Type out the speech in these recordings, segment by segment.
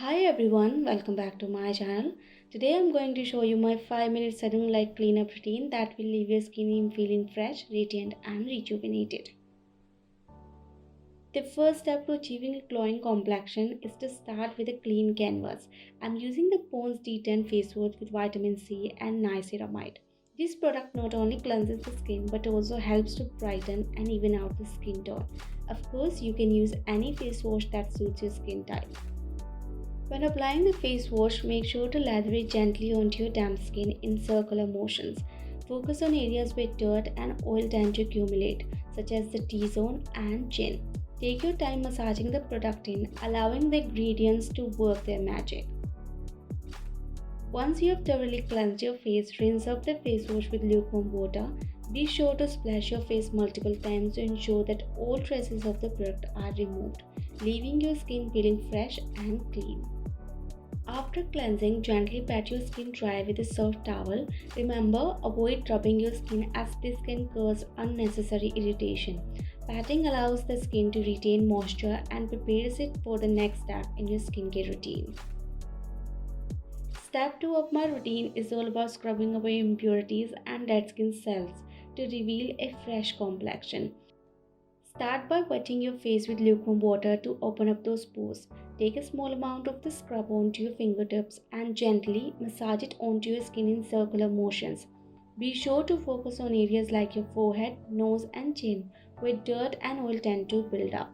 Hi everyone, welcome back to my channel. Today I'm going to show you my 5-minute salon-like cleanup routine that will leave your skin feeling fresh, radiant and rejuvenated. The first step to achieving a glowing complexion is to start with a clean canvas. I'm using the Pond's D10 face wash with vitamin C and niacinamide. This product not only cleanses the skin but also helps to brighten and even out the skin tone. Of course, you can use any face wash that suits your skin type. When applying the face wash, make sure to lather it gently onto your damp skin in circular motions. Focus on areas where dirt and oil tend to accumulate, such as the T-zone and chin. Take your time massaging the product in, allowing the ingredients to work their magic. Once you have thoroughly cleansed your face, rinse off the face wash with lukewarm water. Be sure to splash your face multiple times to ensure that all traces of the product are removed, leaving your skin feeling fresh and clean. After cleansing, gently pat your skin dry with a soft towel. Remember, avoid rubbing your skin as this can cause unnecessary irritation. Patting allows the skin to retain moisture and prepares it for the next step in your skincare routine. Step 2 of my routine is all about scrubbing away impurities and dead skin cells to reveal a fresh complexion. Start by wetting your face with lukewarm water to open up those pores. Take a small amount of the scrub onto your fingertips and gently massage it onto your skin in circular motions. Be sure to focus on areas like your forehead, nose and chin where dirt and oil tend to build up.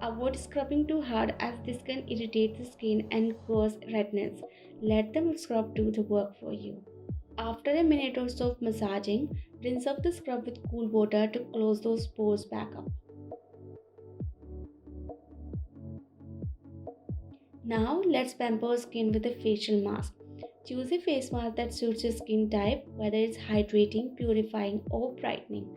Avoid scrubbing too hard as this can irritate the skin and cause redness. Let the scrub do the work for you. After a minute or so of massaging, rinse off the scrub with cool water to close those pores back up. Now let's pamper our skin with a facial mask. Choose a face mask that suits your skin type, whether it's hydrating, purifying or brightening.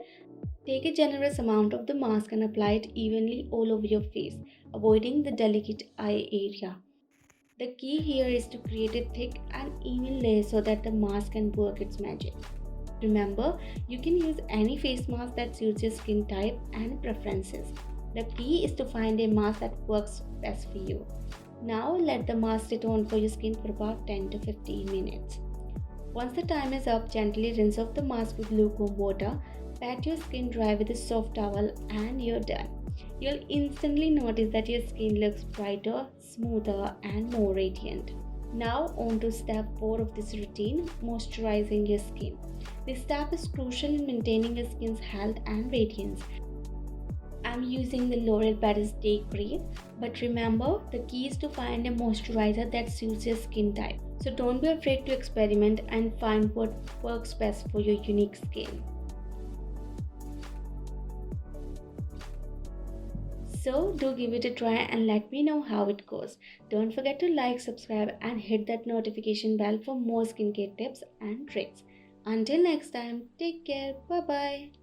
Take a generous amount of the mask and apply it evenly all over your face, avoiding the delicate eye area. The key here is to create a thick and even layer so that the mask can work its magic. Remember, you can use any face mask that suits your skin type and preferences. The key is to find a mask that works best for you. Now let the mask sit on for your skin for about 10 to 15 minutes. Once the time is up, gently rinse off the mask with lukewarm water, pat your skin dry with a soft towel and you're done. You'll instantly notice that your skin looks brighter, smoother and more radiant. Now on to step 4 of this routine, moisturizing your skin. This step is crucial in maintaining your skin's health and radiance. I'm using the L'Oreal Paris Day Cream, but remember, the key is to find a moisturizer that suits your skin type. So don't be afraid to experiment and find what works best for your unique skin. So do give it a try and let me know how it goes. Don't forget to like, subscribe and hit that notification bell for more skincare tips and tricks. Until next time, take care. Bye bye.